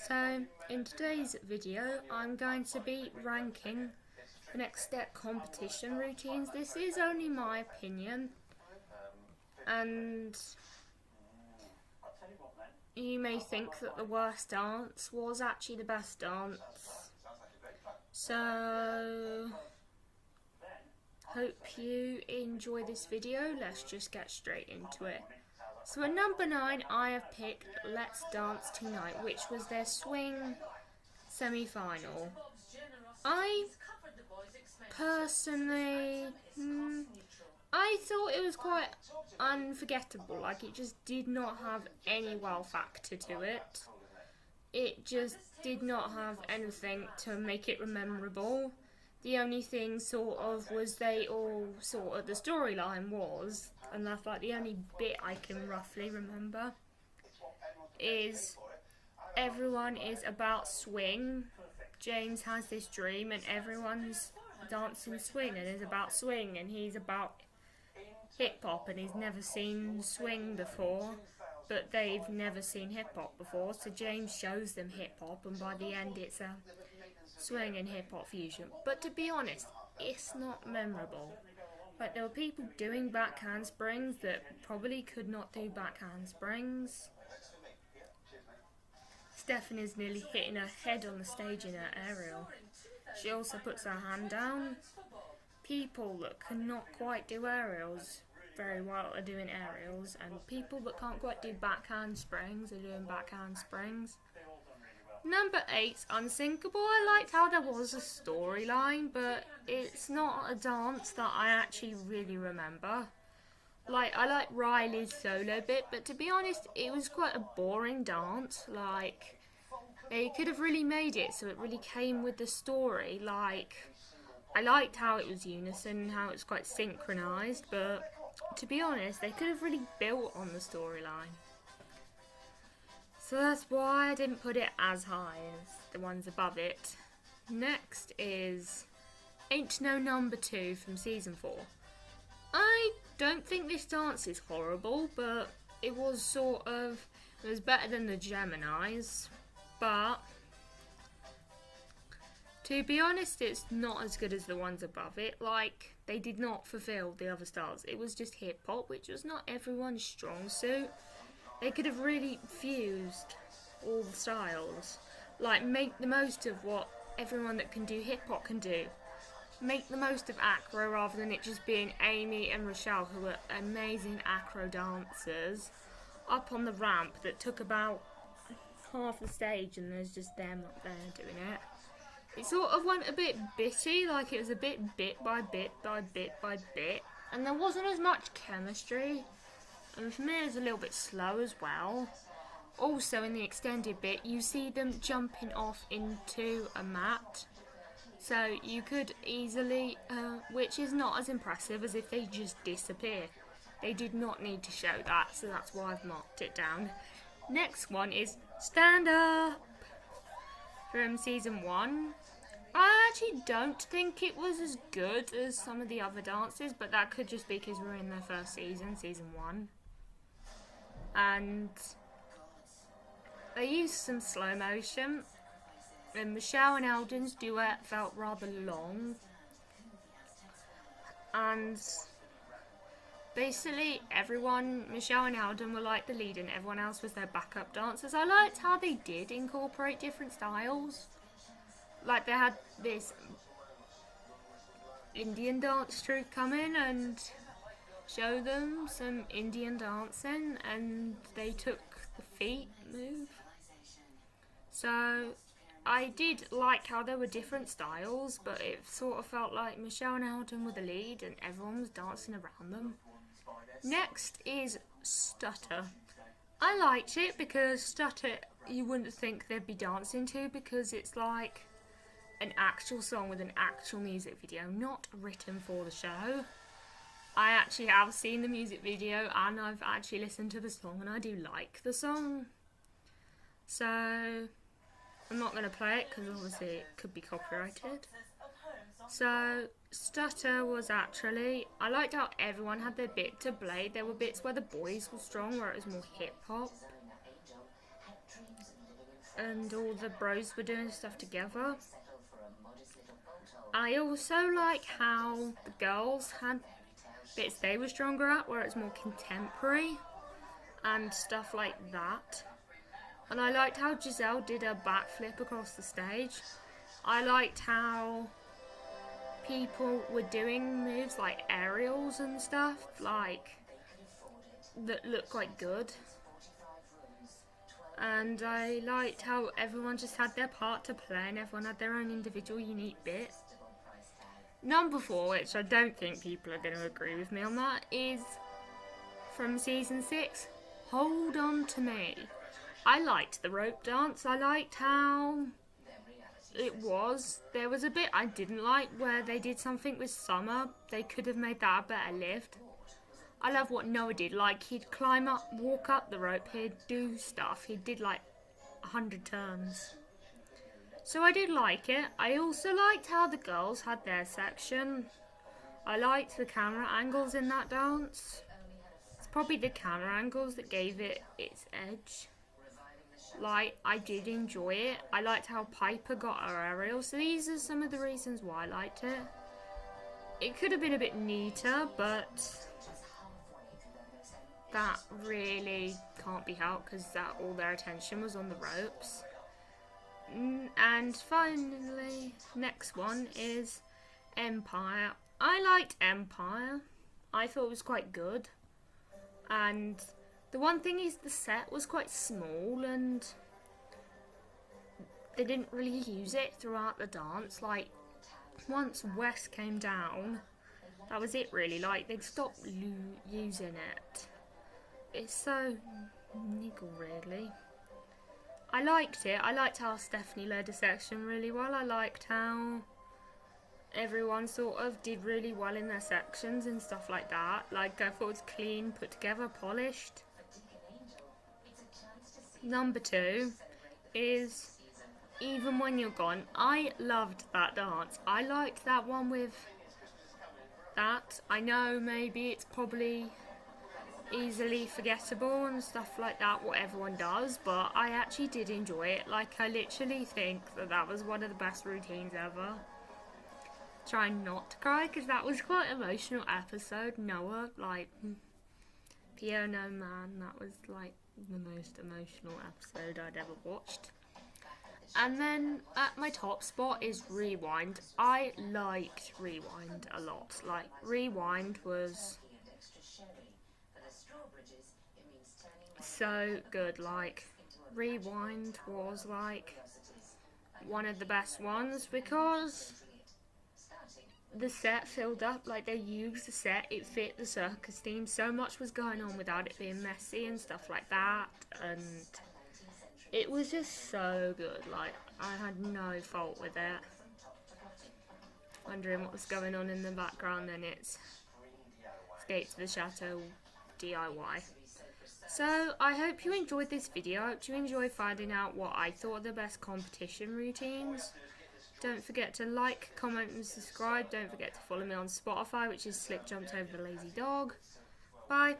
So, in today's video, I'm going to be ranking the next step competition routines. This is only my opinion, and you may think that the worst dance was actually the best dance. So, hope you enjoy this video. Let's just get straight into it. So at number 9, I have picked Let's Dance Tonight, which was their swing semi-final. I personally, I thought it was quite unforgettable. Like, it just did not have any wow factor to it. It just did not have anything to make it memorable. The only thing sort of was the storyline was, and that's like the only bit I can roughly remember, is everyone is about swing. James has this dream and everyone's dancing swing and is about swing, and he's about hip hop and he's never seen swing before, but they've never seen hip hop before, so James shows them hip hop, and by the end it's a swing and hip hop fusion. But to be honest, it's not memorable. Like, there were people doing back handsprings that probably could not do back handsprings. Stephanie's nearly hitting her head on the stage in her aerial. She also puts her hand down. People that cannot quite do aerials very well are doing aerials, and people that can't quite do back handsprings are doing back handsprings. Number 8, Unsinkable. I liked how there was a storyline, but it's not a dance that I actually really remember. Like, I like Riley's solo bit, but to be honest, it was quite a boring dance. Like, they could have really made it so it really came with the story. Like, I liked how it was unison, how it was quite synchronised, but to be honest, they could have really built on the storyline. So that's why I didn't put it as high as the ones above it. Next is Ain't No Number 2 from Season 4. I don't think this dance is horrible, but it was better than the Geminis. But to be honest, it's not as good as the ones above it. Like, they did not fulfill the other styles. It was just hip hop, which was not everyone's strong suit. They could have really fused all the styles. Like, make the most of what everyone that can do hip-hop can do. Make the most of acro rather than it just being Amy and Rochelle, who are amazing acro dancers, up on the ramp that took about half the stage, and there's just them up there doing it. It sort of went a bit bitty, like it was a bit bit by bit by bit by bit, and there wasn't as much chemistry. And for me, it's a little bit slow as well. Also, in the extended bit, you see them jumping off into a mat. So you could easily, which is not as impressive as if they just disappear. They did not need to show that, so that's why I've marked it down. Next one is Stand Up from Season 1. I actually don't think it was as good as some of the other dances, but that could just be because we're in their first season, Season 1. And they used some slow motion, and Michelle and Eldon's duet felt rather long, and basically Michelle and Eldon were like the lead and everyone else was their backup dancers. I liked how they did incorporate different styles. Like, they had this Indian dance troupe come in and show them some Indian dancing, and they took the feet move. So I did like how there were different styles, but it sort of felt like Michelle and Eldon were the lead and everyone was dancing around them. Next is Stutter. I liked it because Stutter, you wouldn't think they'd be dancing to, because it's like an actual song with an actual music video, not written for the show. I actually have seen the music video and I've actually listened to the song, and I do like the song. So I'm not going to play it because obviously it could be copyrighted. So Stutter was actually, I liked how everyone had their bit to play. There were bits where the boys were strong, where it was more hip hop. and all the bros were doing stuff together. I also like how the girls had bits they were stronger at, where it's more contemporary and stuff like that. And I liked how Giselle did a backflip across the stage. I liked how people were doing moves like aerials and stuff, like, that looked quite good. And I liked how everyone just had their part to play and everyone had their own individual unique bit. Number 4, which I don't think people are going to agree with me on that, is from season 6, Hold On To Me. I liked the rope dance. I liked how it was. There was a bit I didn't like where they did something with Summer. They could have made that a better lift. I love what Noah did. Like, he'd climb up, walk up the rope, he'd do stuff. He did like 100 turns. So I did like it. I also liked how the girls had their section. I liked the camera angles in that dance. It's probably the camera angles that gave it its edge. Like, I did enjoy it. I liked how Piper got her aerial. So these are some of the reasons why I liked it. It could have been a bit neater, but that really can't be helped because that all their attention was on the ropes. And finally, next one is Empire. I liked Empire. I thought it was quite good. And the one thing is the set was quite small and they didn't really use it throughout the dance. Like, once Wes came down, that was it really. Like, they'd stopped using it. It's so niggle, really. I liked it. I liked how Stephanie led a section really well. I liked how everyone sort of did really well in their sections and stuff like that. Like, I thought it was clean, put together, polished. Number 2 is Even When You're Gone. I loved that dance. I liked that one with that. I know maybe it's probably easily forgettable and stuff like that, what everyone does, but I actually did enjoy it. Like, I literally think that was one of the best routines ever. Trying not to cry because that was quite an emotional episode. Noah, like, Piano Man, that was like the most emotional episode I'd ever watched. And then at my top spot is Rewind. I liked Rewind a lot. Like, Rewind was so good. Like, Rewind was like one of the best ones because the set filled up. Like, they used the set, it fit the circus theme. So much was going on without it being messy and stuff like that, and it was just so good. Like, I had no fault with it. Wondering what was going on in the background, then it's Escape to the Chateau DIY. So, I hope you enjoyed this video. I hope you enjoyed finding out what I thought of the best competition routines. Don't forget to like, comment and subscribe. Don't forget to follow me on Spotify, which is Slick Jumps Over the Lazy Dog. Bye.